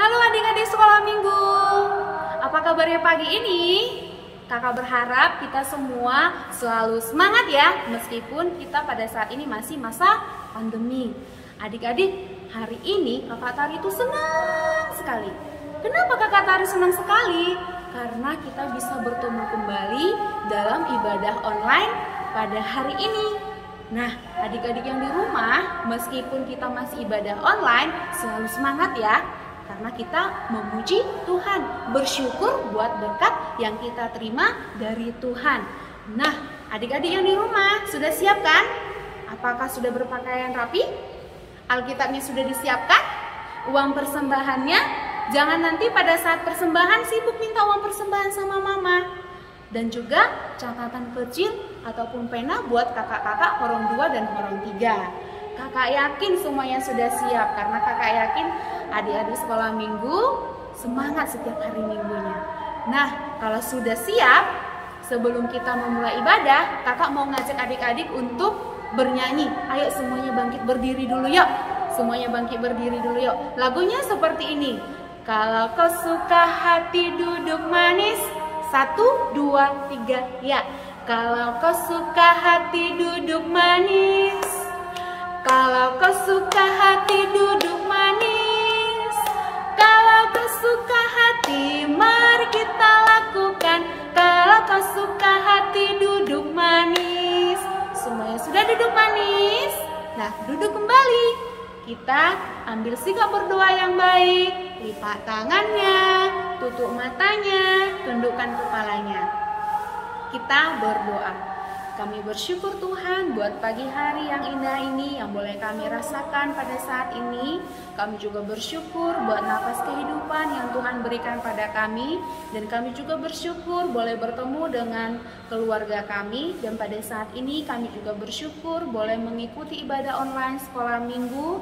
Halo adik-adik sekolah minggu, apa kabarnya pagi ini? Kakak berharap kita semua selalu semangat ya, meskipun kita pada saat ini masih masa pandemi. Adik-adik, hari ini Kakak Tari itu senang sekali. Kenapa Kakak Tari senang sekali? Karena kita bisa bertemu kembali dalam ibadah online pada hari ini. Nah, adik-adik yang di rumah, meskipun kita masih ibadah online, selalu semangat ya. Karena kita memuji Tuhan, bersyukur buat berkat yang kita terima dari Tuhan. Nah, adik-adik yang di rumah sudah siap kan? Apakah sudah berpakaian rapi? Alkitabnya sudah disiapkan? Uang persembahannya? Jangan nanti pada saat persembahan sibuk minta uang persembahan sama mama. Dan juga catatan kecil ataupun pena buat kakak-kakak horong 2 dan horong 3. Kakak yakin semuanya sudah siap, karena kakak yakin adik-adik sekolah minggu semangat setiap hari minggunya. Nah, kalau sudah siap, sebelum kita memulai ibadah, kakak mau ngajak adik-adik untuk bernyanyi. Ayo semuanya bangkit berdiri dulu yuk. Semuanya bangkit berdiri dulu yuk. Lagunya seperti ini. Kalau kau suka hati duduk manis, 1, 2, 3, ya. Kalau kau suka hati duduk manis, kalau kau suka hati duduk manis, kalau kau suka hati mari kita lakukan. Kalau kau suka hati duduk manis. Semuanya sudah duduk manis? Nah, duduk kembali. Kita ambil sikap berdoa yang baik. Lipat tangannya, tutup matanya, tundukkan kepalanya. Kita berdoa. Kami bersyukur Tuhan buat pagi hari yang indah ini yang boleh kami rasakan pada saat ini. Kami juga bersyukur buat nafas kehidupan yang Tuhan berikan pada kami. Dan kami juga bersyukur boleh bertemu dengan keluarga kami. Dan pada saat ini kami juga bersyukur boleh mengikuti ibadah online sekolah minggu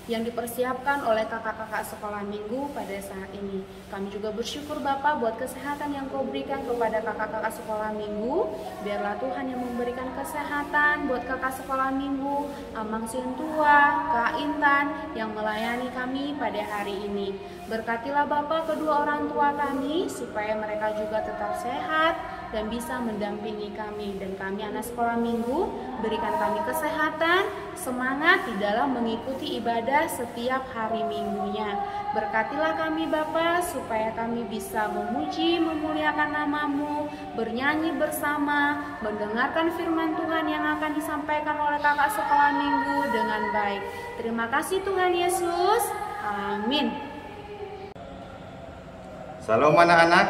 yang dipersiapkan oleh kakak-kakak sekolah minggu pada saat ini. Kami juga bersyukur Bapak buat kesehatan yang Kau berikan kepada kakak-kakak sekolah minggu. Biarlah Tuhan yang memberikan kesehatan buat kakak sekolah minggu, Amang Sintua, Kak Intan yang melayani kami pada hari ini. Berkatilah Bapak kedua orang tua kami supaya mereka juga tetap sehat dan bisa mendampingi kami. Dan kami anak sekolah minggu, berikan kami kesehatan, semangat di dalam mengikuti ibadah setiap hari minggunya. Berkatilah kami Bapa supaya kami bisa memuji, memuliakan nama-Mu, bernyanyi bersama, mendengarkan firman Tuhan yang akan disampaikan oleh kakak sekolah minggu dengan baik. Terima kasih Tuhan Yesus. Amin. Salam anak-anak.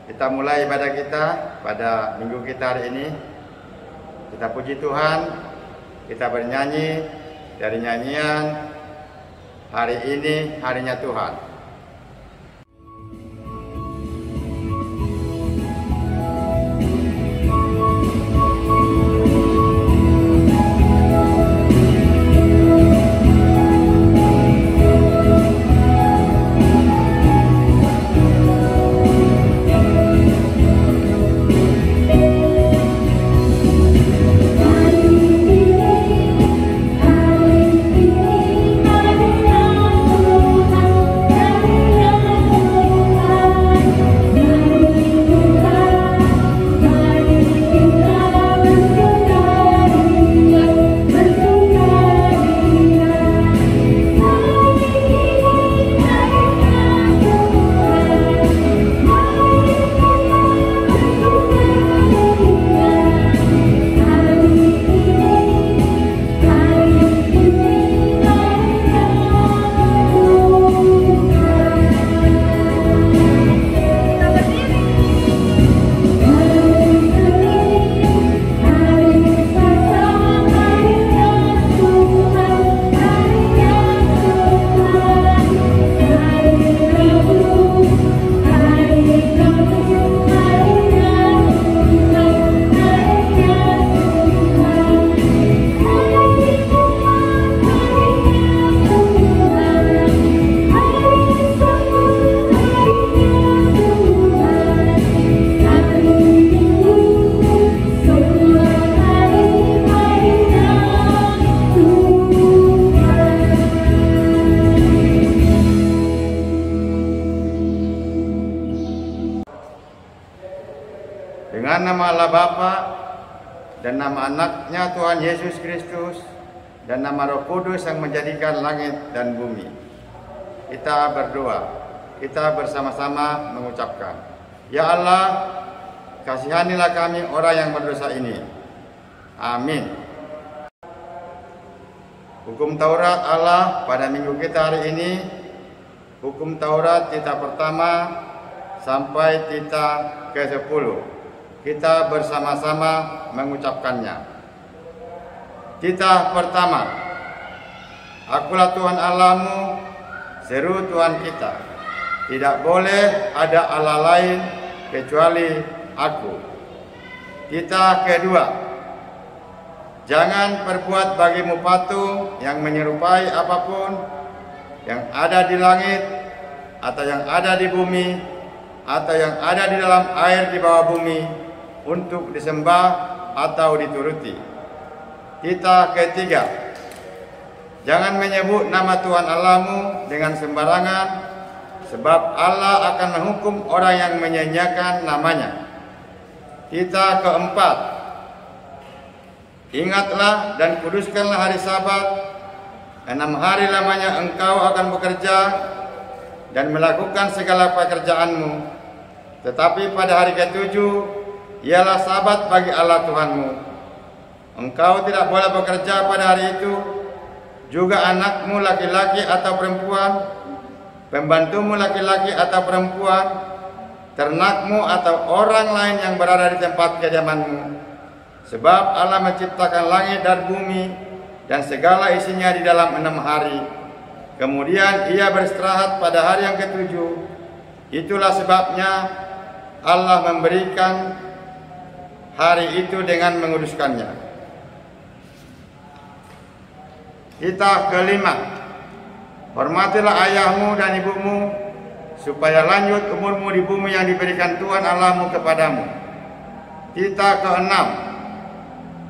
Kita mulai ibadah kita pada minggu kita hari ini. Kita puji Tuhan, kita bernyanyi dari nyanyian Hari Ini Harinya Tuhan. Hari ini dengan nama Allah Bapa dan nama anaknya Tuhan Yesus Kristus dan nama Roh Kudus yang menjadikan langit dan bumi. Kita berdoa, kita bersama-sama mengucapkan, Ya Allah, kasihanilah kami orang yang berdosa ini. Amin. Hukum Taurat Allah pada minggu kita hari ini, hukum Taurat titah pertama sampai titah ke-10. Kita bersama-sama mengucapkannya. Titah pertama. Akulah Tuhan Allahmu, seru Tuhan kita. Tidak boleh ada Allah lain kecuali aku. Titah kedua. Jangan perbuat bagimu patung yang menyerupai apapun yang ada di langit atau yang ada di bumi atau yang ada di dalam air di bawah bumi untuk disembah atau dituruti. Titah ketiga. Jangan menyebut nama Tuhan Allahmu dengan sembarangan, sebab Allah akan menghukum orang yang menyanyiakan namanya. Titah keempat. Ingatlah dan kuduskanlah hari Sabat. 6 hari lamanya engkau akan bekerja dan melakukan segala pekerjaanmu. Tetapi pada hari ke-7 ialah Sabat bagi Allah Tuhanmu. Engkau tidak boleh bekerja pada hari itu, juga anakmu laki-laki atau perempuan, pembantumu laki-laki atau perempuan, ternakmu atau orang lain yang berada di tempat kediamanmu. Sebab Allah menciptakan langit dan bumi dan segala isinya di dalam 6 hari. Kemudian ia beristirahat pada hari yang ke-7. Itulah sebabnya Allah memberikan hari itu dengan menguduskannya. Titah kelima. Hormatilah ayahmu dan ibumu, supaya lanjut umurmu di bumi yang diberikan Tuhan Allahmu kepadamu. Titah keenam.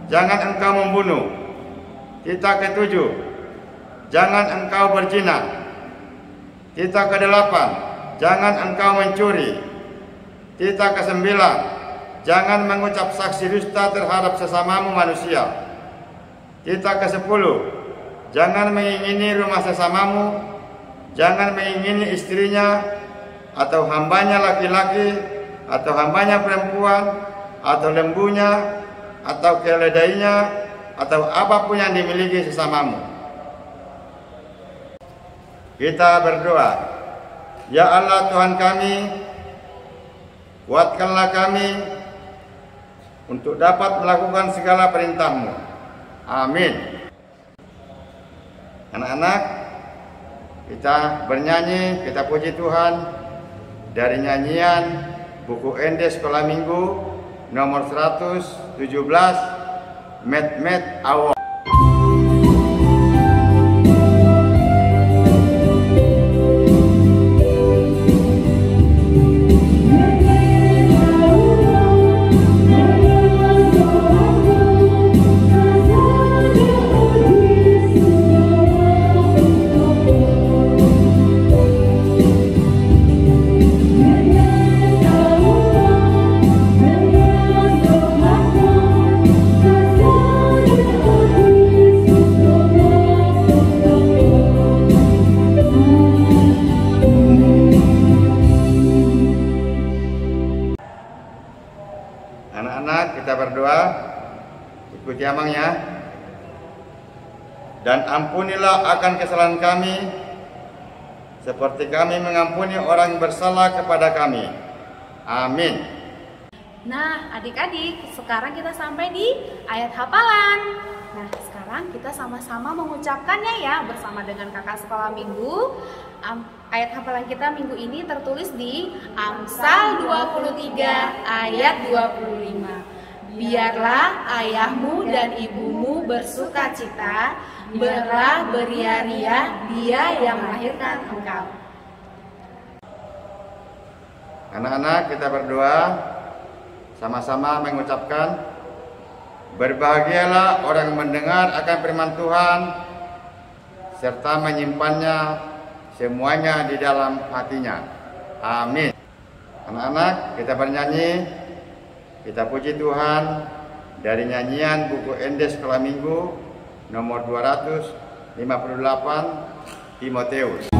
Jangan engkau membunuh. Titah ke-7. Jangan engkau berzina. Titah ke-8. Jangan engkau mencuri. Titah ke-9. Jangan mengucap saksi dusta terhadap sesamamu manusia. Titah ke-10. Jangan mengingini rumah sesamamu. Jangan mengingini istrinya atau hambanya laki-laki atau hambanya perempuan atau lembunya atau keledainya atau apapun yang dimiliki sesamamu. Kita berdoa. Ya Allah Tuhan kami, kuatkanlah kami untuk dapat melakukan segala perintah-Mu. Amin. Anak-anak, kita bernyanyi, kita puji Tuhan dari nyanyian buku ND Sekolah Minggu nomor 117, Met Awal. Anak-anak, kita berdoa, ikuti amangnya. Dan ampunilah akan kesalahan kami, seperti kami mengampuni orang yang bersalah kepada kami. Amin. Nah, adik-adik, sekarang kita sampai di ayat hafalan. Nah, sekarang kita sama-sama mengucapkannya ya, bersama dengan kakak sekolah minggu. Ayat hafalan kita minggu ini tertulis di Amsal 23 ayat 25. Biarlah ayahmu dan ibumu bersuka cita, beria-ria dia yang melahirkan engkau. Anak-anak, kita berdoa sama-sama mengucapkan, berbahagialah orang yang mendengar akan firman Tuhan serta menyimpannya semuanya di dalam hatinya. Amin. Anak-anak, kita bernyanyi Kita puji Tuhan dari nyanyian buku Endes Sekolah Minggu nomor 258, Timoteus.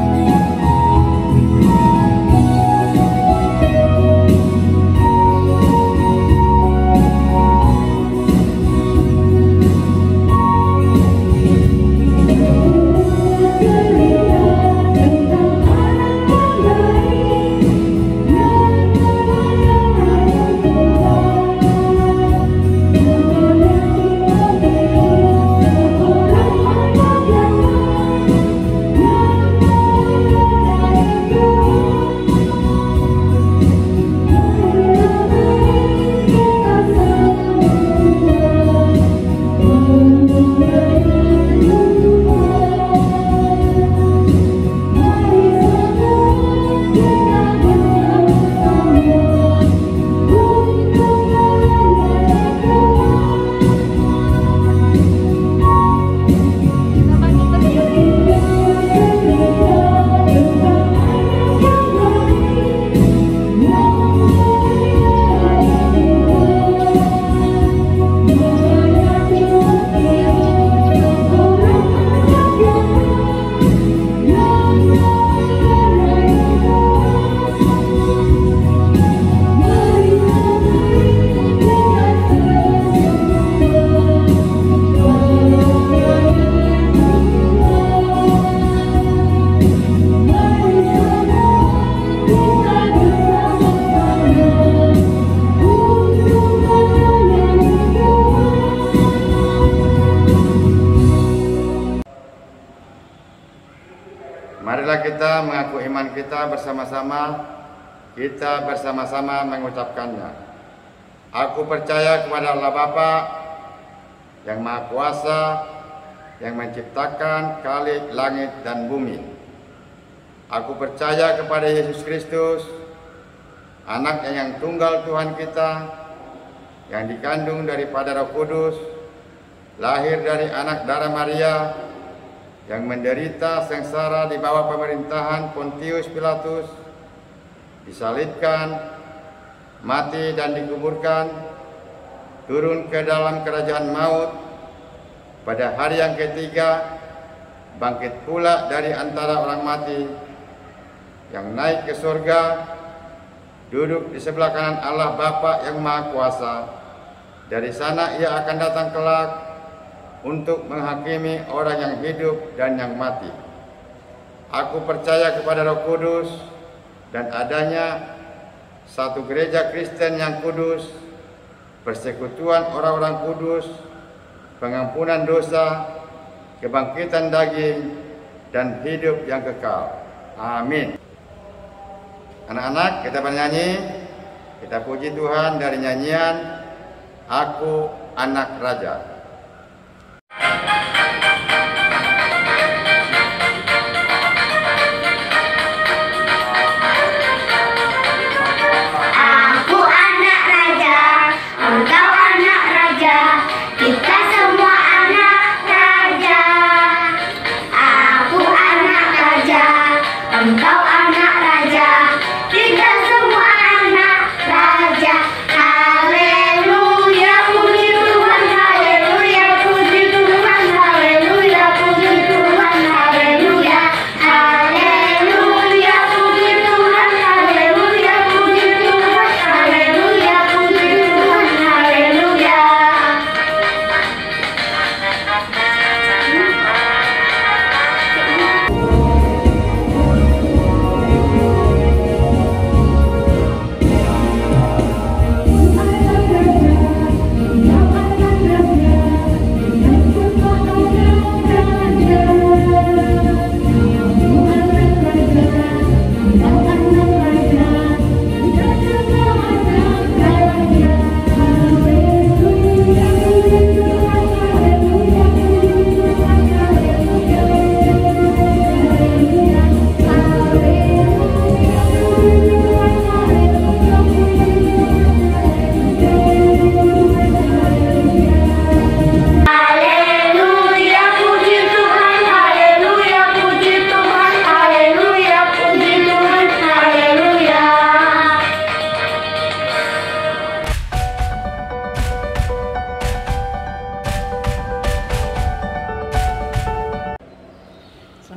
Marilah kita mengaku iman kita bersama-sama, kita bersama-sama mengucapkannya. Aku percaya kepada Allah Bapa yang Maha Kuasa, yang menciptakan kalik langit dan bumi. Aku percaya kepada Yesus Kristus, Anak yang tunggal Tuhan kita, yang dikandung daripada Roh Kudus, lahir dari anak darah Maria, yang menderita sengsara di bawah pemerintahan Pontius Pilatus, disalibkan, mati dan dikuburkan, turun ke dalam kerajaan maut, pada hari yang ketiga bangkit pula dari antara orang mati, yang naik ke surga, duduk di sebelah kanan Allah Bapa yang Maha Kuasa. Dari sana ia akan datang kelak untuk menghakimi orang yang hidup dan yang mati. Aku percaya kepada Roh Kudus dan adanya satu gereja Kristen yang kudus, persekutuan orang-orang kudus, pengampunan dosa, kebangkitan daging, dan hidup yang kekal. Amin. Anak-anak, kita bernyanyi, kita puji Tuhan dari nyanyian Aku Anak Raja.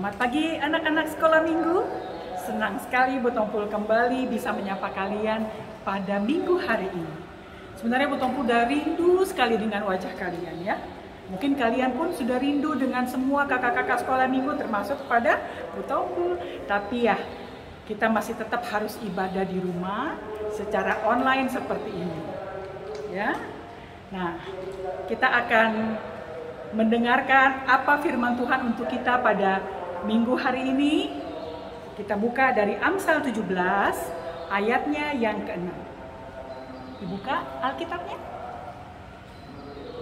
Selamat pagi anak-anak sekolah minggu. Senang sekali Bu Tompul kembali bisa menyapa kalian pada minggu hari ini. Sebenarnya Bu Tompul udah rindu sekali dengan wajah kalian ya. Mungkin kalian pun sudah rindu dengan semua kakak-kakak sekolah minggu termasuk pada Bu Tompul. Tapi ya, kita masih tetap harus ibadah di rumah secara online seperti ini. Ya. Nah, kita akan mendengarkan apa firman Tuhan untuk kita pada minggu hari ini. Kita buka dari Amsal 17 ayatnya yang ke-6. Dibuka Alkitabnya.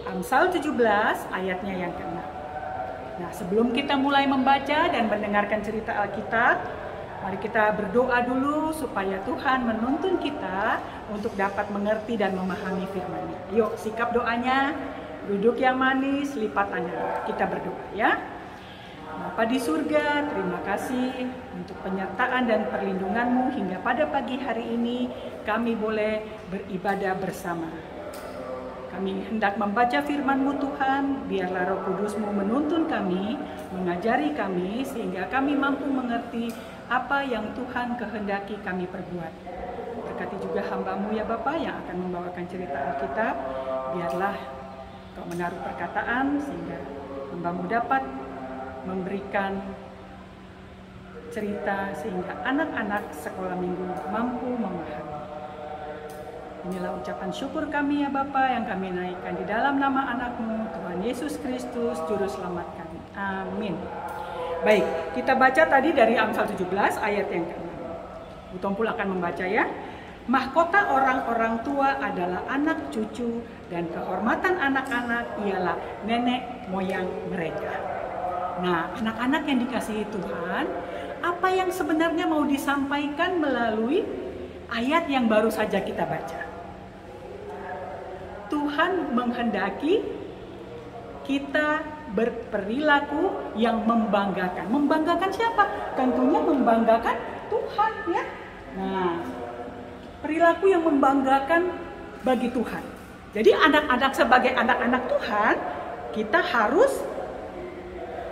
Amsal 17 ayatnya yang ke-6. Nah, sebelum kita mulai membaca dan mendengarkan cerita Alkitab, mari kita berdoa dulu supaya Tuhan menuntun kita untuk dapat mengerti dan memahami firman-Nya. Yuk, sikap doanya. Duduk yang manis, lipat tangan. Kita berdoa ya. Bapa di surga, terima kasih untuk penyertaan dan perlindungan-Mu hingga pada pagi hari ini kami boleh beribadah bersama. Kami hendak membaca firman-Mu Tuhan, biarlah Roh Kudus-Mu menuntun kami, mengajari kami sehingga kami mampu mengerti apa yang Tuhan kehendaki kami perbuat. Berkati juga hamba-Mu ya Bapa yang akan membawakan cerita Alkitab, biarlah Kau menaruh perkataan sehingga hamba-Mu dapat memberikan cerita sehingga anak-anak sekolah minggu mampu memahami. Inilah ucapan syukur kami ya Bapa yang kami naikkan di dalam nama anak-Mu Tuhan Yesus Kristus Juru Selamat kami. Amin. Baik, kita baca tadi dari Amsal 17 ayat yang ke-6. Bu Tompul akan membaca ya. Mahkota orang-orang tua adalah anak cucu dan kehormatan anak-anak ialah nenek moyang mereka. Nah, anak-anak yang dikasihi Tuhan, apa yang sebenarnya mau disampaikan melalui ayat yang baru saja kita baca? Tuhan menghendaki kita berperilaku yang membanggakan. Membanggakan siapa? Tentunya membanggakan Tuhan ya. Nah, perilaku yang membanggakan bagi Tuhan. Jadi anak-anak sebagai anak-anak Tuhan, kita harus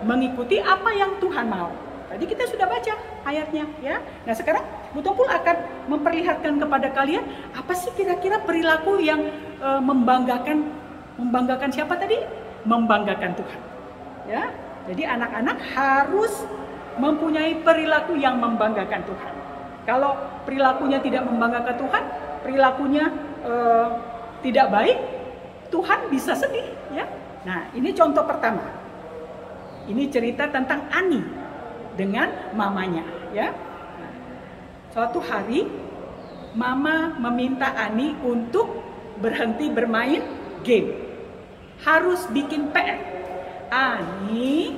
mengikuti apa yang Tuhan mau. Tadi kita sudah baca ayatnya ya. Nah, sekarang Bu Tompul akan memperlihatkan kepada kalian apa sih kira-kira perilaku yang membanggakan siapa tadi? Membanggakan Tuhan. Ya. Jadi anak-anak harus mempunyai perilaku yang membanggakan Tuhan. Kalau perilakunya tidak membanggakan Tuhan, perilakunya tidak baik, Tuhan bisa sedih ya. Nah, ini contoh pertama. Ini cerita tentang Ani dengan mamanya ya. Nah, suatu hari mama meminta Ani untuk berhenti bermain game. Harus bikin PR. Ani,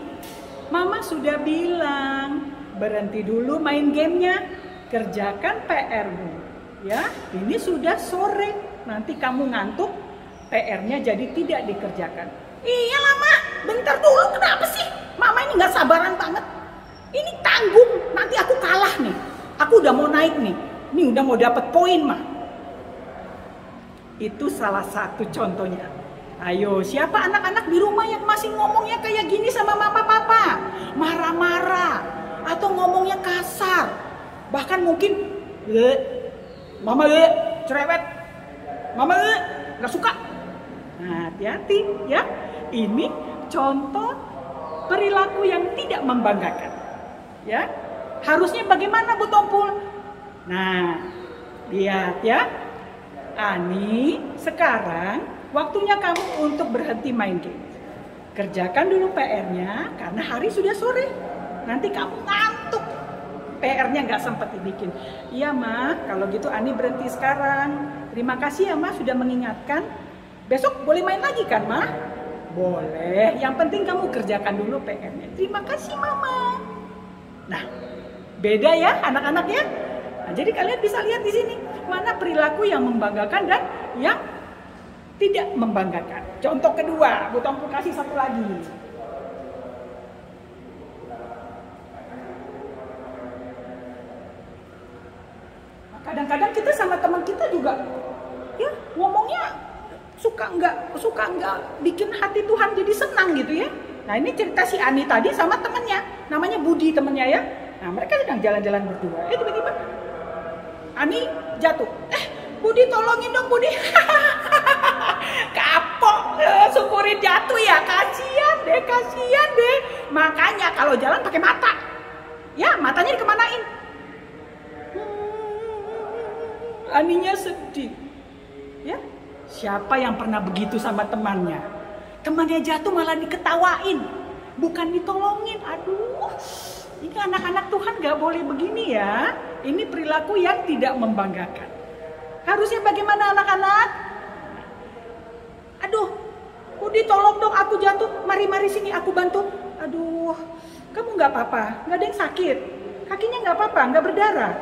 mama sudah bilang berhenti dulu main gamenya, kerjakan PR-mu ya. Ini sudah sore, nanti kamu ngantuk, PR-nya jadi tidak dikerjakan. Iya lama, bentar dulu, kenapa sih? Mama ini gak sabaran banget. Ini tanggung, nanti aku kalah nih. Aku udah mau naik nih. Ini udah mau dapet poin mah. Itu salah satu contohnya. Ayo, siapa anak-anak di rumah yang masih ngomongnya kayak gini sama mama papa? Marah-marah atau ngomongnya kasar. Bahkan mungkin mama cerewet. Mama gak suka. Nah, hati-hati ya. Ini contoh perilaku yang tidak membanggakan. Ya. Harusnya bagaimana Bu Tompul? Nah, lihat ya. Ani, sekarang waktunya kamu untuk berhenti main game. Kerjakan dulu PR-nya karena hari sudah sore. Nanti kamu ngantuk. PR-nya nggak sempat dibikin. Iya Ma, kalau gitu Ani berhenti sekarang. Terima kasih ya Ma sudah mengingatkan. Besok boleh main lagi kan Ma? Boleh, yang penting kamu kerjakan dulu PR-nya. Terima kasih Mama. Nah, beda ya anak-anak ya. Nah, jadi kalian bisa lihat di sini mana perilaku yang membanggakan dan yang tidak membanggakan. Contoh kedua, Bu Tompul kasih satu lagi. Kadang-kadang kita sama teman kita juga ya ngomongnya suka nggak bikin hati Tuhan jadi senang gitu ya. Nah, ini cerita si Ani tadi sama temennya. namanya Budi temennya ya. Nah mereka sedang jalan-jalan berdua. Tiba-tiba Ani jatuh. Budi tolongin dong Budi. Kapok, syukurin jatuh ya. Kasian deh. Makanya kalau jalan pakai mata. Ya matanya dikemanain. Aninya sedih. Ya, siapa yang pernah begitu sama temannya? Temannya jatuh malah diketawain, bukan ditolongin. Aduh, ini anak-anak Tuhan gak boleh begini ya. Ini perilaku yang tidak membanggakan. Harusnya bagaimana anak-anak? Aduh, Budi tolong dong aku jatuh. Mari sini aku bantu. Aduh, kamu gak apa-apa? Gak ada yang sakit? Kakinya gak apa-apa? Gak berdarah?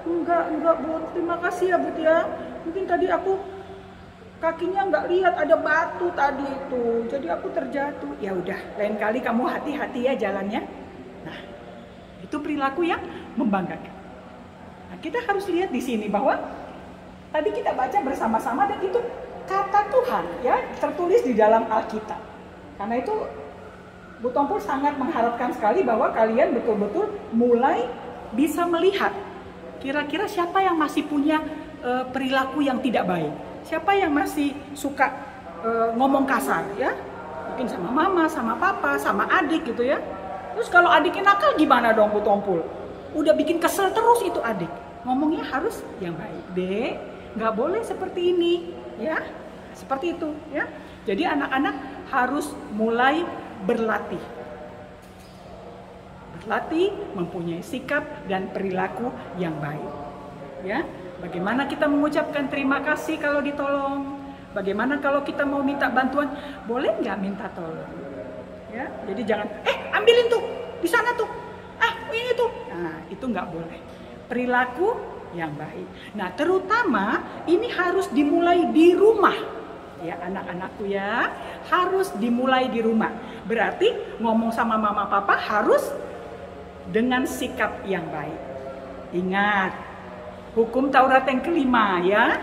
Enggak Bud, terima kasih ya Bud ya. Mungkin tadi aku kakinya nggak lihat ada batu tadi itu, jadi aku terjatuh. Ya udah, lain kali kamu hati-hati ya jalannya. Nah, itu perilaku yang membanggakan. Nah, kita harus lihat di sini bahwa tadi kita baca bersama-sama dan itu kata Tuhan ya, tertulis di dalam Alkitab. Karena itu Bu Tompul sangat mengharapkan sekali bahwa kalian betul-betul mulai bisa melihat kira-kira siapa yang masih punya perilaku yang tidak baik. Siapa yang masih suka ngomong kasar ya? Mungkin sama mama, sama papa, sama adik gitu ya. Terus kalau adiknya nakal gimana dong Bu Tompul? Udah bikin kesel terus itu adik. Ngomongnya harus yang baik. Dek, nggak boleh seperti ini ya. Seperti itu ya. Jadi anak-anak harus mulai berlatih. Berlatih mempunyai sikap dan perilaku yang baik. Ya, bagaimana kita mengucapkan terima kasih kalau ditolong? Bagaimana kalau kita mau minta bantuan? Boleh nggak minta tolong? Ya, jadi jangan, ambilin tuh, di sana tuh, ini tuh. Nah, itu nggak boleh. Perilaku yang baik. Nah, terutama ini harus dimulai di rumah. Ya, anak-anakku ya, harus dimulai di rumah. Berarti ngomong sama mama papa harus dengan sikap yang baik. Ingat, hukum Taurat yang kelima ya.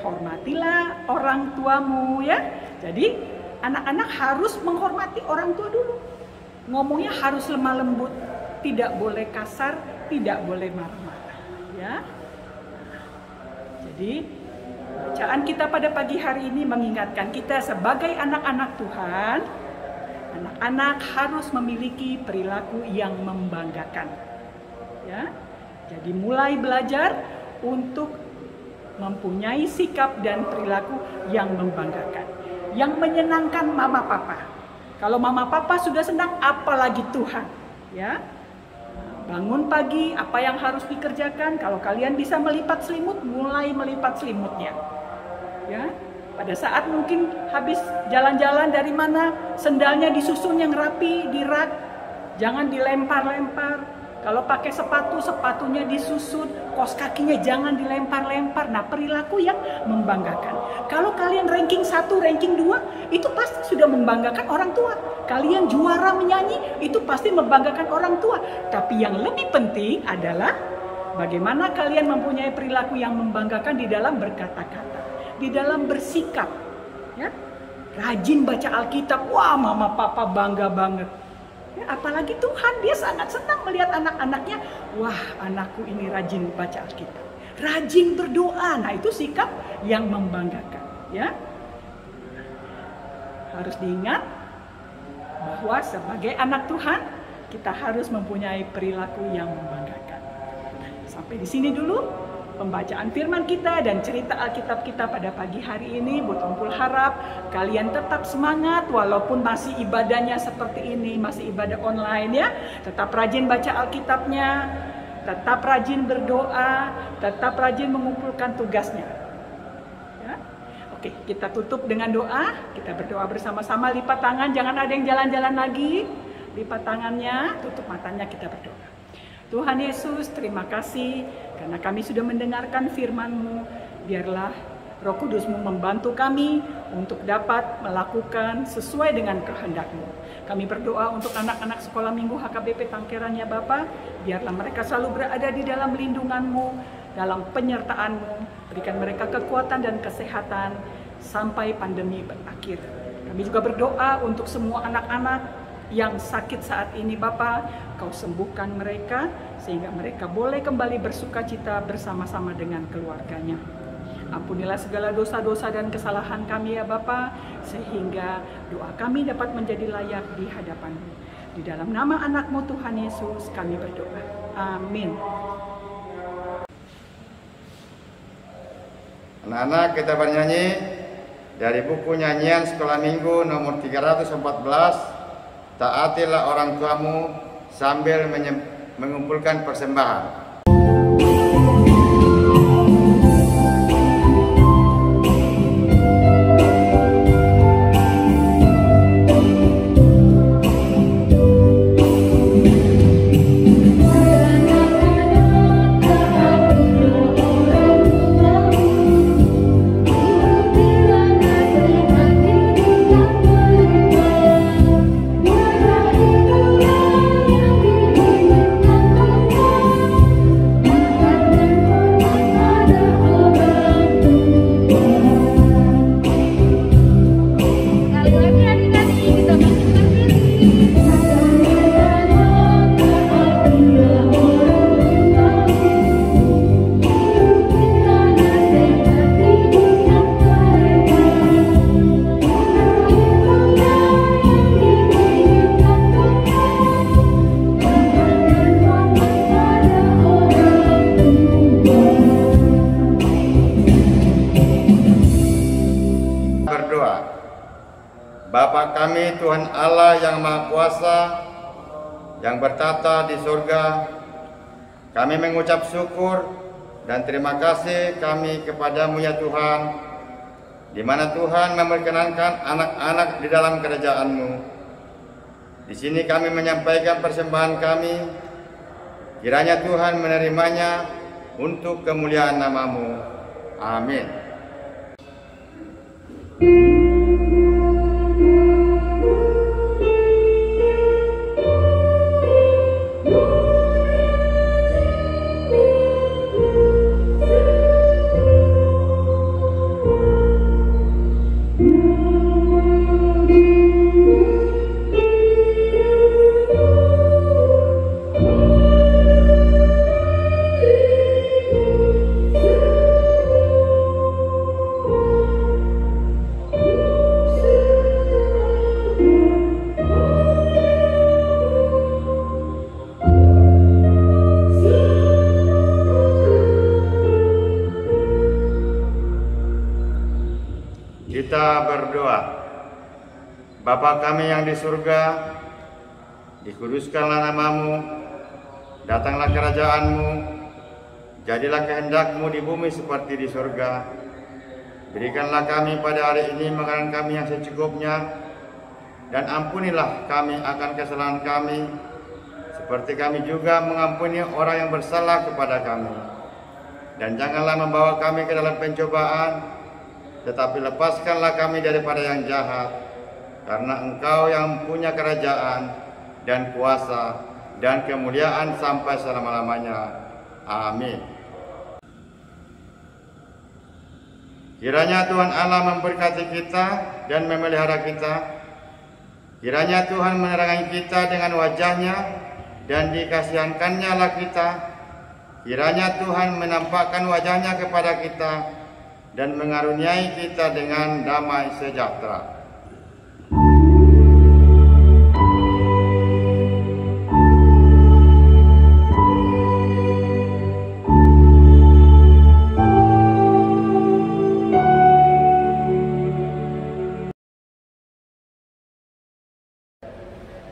Hormatilah orang tuamu ya. Jadi anak-anak harus menghormati orang tua dulu. Ngomongnya harus lemah lembut, tidak boleh kasar, tidak boleh marah-marah ya. Jadi bacaan kita pada pagi hari ini mengingatkan kita sebagai anak-anak Tuhan. Anak-anak harus memiliki perilaku yang membanggakan. Ya. Jadi mulai belajar untuk mempunyai sikap dan perilaku yang membanggakan, yang menyenangkan mama papa. Kalau mama papa sudah senang, apalagi Tuhan. Ya. Bangun pagi, apa yang harus dikerjakan? Kalau kalian bisa melipat selimut, mulai melipat selimutnya. Ya. Pada saat mungkin habis jalan-jalan dari mana, sendalnya disusun yang rapi, di rak, jangan dilempar-lempar. Kalau pakai sepatu, sepatunya disusun, kos kakinya jangan dilempar-lempar. Nah, perilaku yang membanggakan. Kalau kalian ranking 1, ranking 2, itu pasti sudah membanggakan orang tua. Kalian juara menyanyi, itu pasti membanggakan orang tua. Tapi yang lebih penting adalah bagaimana kalian mempunyai perilaku yang membanggakan di dalam berkata-kata, di dalam bersikap, ya. Rajin baca Alkitab, wah mama papa bangga banget. Ya, apalagi Tuhan, dia sangat senang melihat anak-anaknya, wah anakku ini rajin baca Alkitab, rajin berdoa. Nah itu sikap yang membanggakan, ya. Harus diingat bahwa sebagai anak Tuhan kita harus mempunyai perilaku yang membanggakan. Sampai di sini dulu pembacaan firman kita dan cerita Alkitab kita pada pagi hari ini. Bu Tompul harap kalian tetap semangat walaupun masih ibadahnya seperti ini, masih ibadah online ya. Tetap rajin baca Alkitabnya, tetap rajin berdoa, tetap rajin mengumpulkan tugasnya. Ya. Oke, kita tutup dengan doa. Kita berdoa bersama-sama, lipat tangan, jangan ada yang jalan-jalan lagi. Lipat tangannya, tutup matanya, kita berdoa. Tuhan Yesus, terima kasih karena kami sudah mendengarkan firman-Mu. Biarlah Roh Kudus-Mu membantu kami untuk dapat melakukan sesuai dengan kehendak-Mu. Kami berdoa untuk anak-anak sekolah minggu HKBP Tangkeran ya Bapa. Biarlah mereka selalu berada di dalam lindungan-Mu, dalam penyertaan-Mu. Berikan mereka kekuatan dan kesehatan sampai pandemi berakhir. Kami juga berdoa untuk semua anak-anak Yang sakit saat ini Bapa, Kau sembuhkan mereka sehingga mereka boleh kembali bersukacita bersama-sama dengan keluarganya. Ampunilah segala dosa-dosa dan kesalahan kami ya Bapa, sehingga doa kami dapat menjadi layak di hadapan-Mu. Di dalam nama anak-Mu Tuhan Yesus kami berdoa. Amin. Anak-anak, kita bernyanyi dari buku nyanyian sekolah minggu nomor 314, Taatilah orang tuamu sambil mengumpulkan persembahan. Bapa kami Tuhan Allah yang Maha Kuasa, yang bertata di surga, kami mengucap syukur dan terima kasih kami kepadamu ya Tuhan, di mana Tuhan memperkenankan anak-anak di dalam kerajaan-Mu. Di sini kami menyampaikan persembahan kami, kiranya Tuhan menerimanya untuk kemuliaan nama-Mu. Amin. Kita berdoa. Bapa kami yang di surga, dikuduskanlah nama-Mu, datanglah kerajaan-Mu, jadilah kehendak-Mu di bumi seperti di surga. Berikanlah kami pada hari ini makanan kami yang secukupnya, dan ampunilah kami akan kesalahan kami, seperti kami juga mengampuni orang yang bersalah kepada kami. Dan janganlah membawa kami ke dalam pencobaan, tetapi lepaskanlah kami daripada yang jahat, karena Engkau yang punya kerajaan dan kuasa dan kemuliaan sampai selama-lamanya. Amin. Kiranya Tuhan Allah memberkati kita dan memelihara kita. Kiranya Tuhan menerangi kita dengan wajah-Nya dan dikasihankan-Nya lah kita. Kiranya Tuhan menampakkan wajah-Nya kepada kita dan mengaruniai kita dengan damai sejahtera.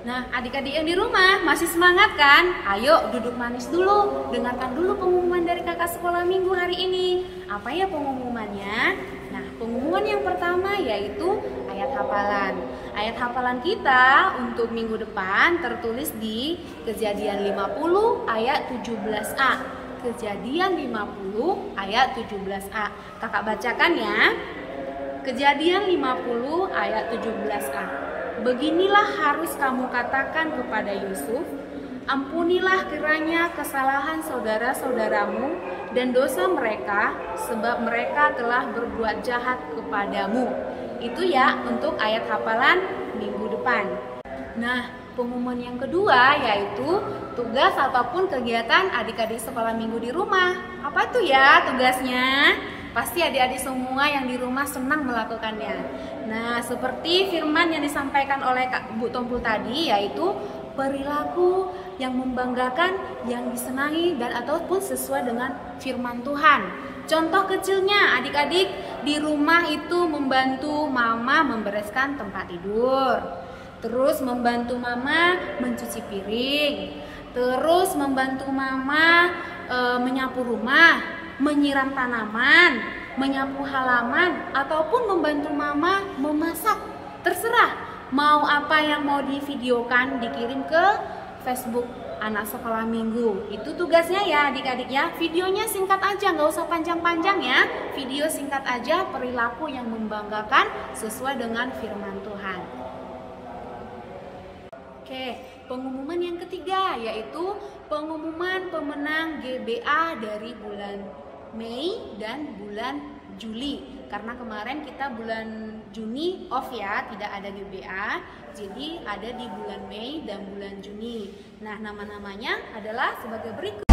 Nah, adik-adik yang di rumah masih semangat kan? Ayo duduk manis dulu, dengarkan dulu pengumuman dari kakak sekolah minggu hari ini. Apa ya pengumumannya? Nah, pengumuman yang pertama yaitu ayat hafalan. Ayat hafalan kita untuk minggu depan tertulis di Kejadian 50 ayat 17a. Kejadian 50 ayat 17a. Kakak bacakan ya. Kejadian 50 ayat 17a. Beginilah harus kamu katakan kepada Yusuf, ampunilah kiranya kesalahan saudara-saudaramu dan dosa mereka, sebab mereka telah berbuat jahat kepadamu. Itu ya untuk ayat hafalan minggu depan. Nah, pengumuman yang kedua yaitu tugas ataupun kegiatan adik-adik sekolah minggu di rumah. Apa tuh ya tugasnya? Pasti adik-adik semua yang di rumah senang melakukannya. Nah, seperti firman yang disampaikan oleh Kak Bu Tompul tadi, yaitu perilaku yang membanggakan, yang disenangi dan ataupun sesuai dengan firman Tuhan. Contoh kecilnya, adik-adik di rumah itu membantu mama membereskan tempat tidur, terus membantu mama mencuci piring, terus membantu mama menyapu rumah, menyiram tanaman, menyapu halaman, ataupun membantu mama memasak. Terserah mau apa yang mau divideokan, dikirim ke Facebook Anak Sekolah Minggu. Itu tugasnya ya adik-adik ya. Videonya singkat aja, nggak usah panjang-panjang ya. Video singkat aja, perilaku yang membanggakan sesuai dengan firman Tuhan. Oke, pengumuman yang ketiga yaitu pengumuman pemenang GBA dari bulan Mei dan bulan Juli. Karena kemarin kita bulan Juni off ya, tidak ada GBA. Jadi ada di bulan Mei dan bulan Juni. Nah, nama-namanya adalah sebagai berikut.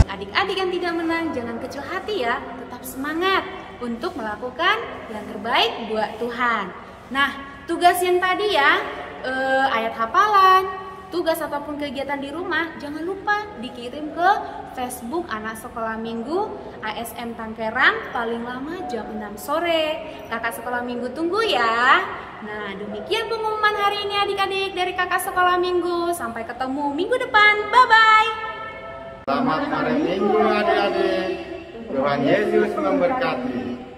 Adik-adik yang tidak menang jangan kecil hati ya, tetap semangat untuk melakukan yang terbaik buat Tuhan. Nah, tugas yang tadi ya, ayat hafalan, tugas ataupun kegiatan di rumah, jangan lupa dikirim ke Facebook Anak Sekolah Minggu ASM Tangkerang paling lama jam 6 sore. Kakak Sekolah Minggu tunggu ya. Nah, demikian pengumuman hari ini adik-adik dari Kakak Sekolah Minggu. Sampai ketemu minggu depan. Bye-bye. Selamat hari Minggu adik-adik. Tuhan Yesus memberkati.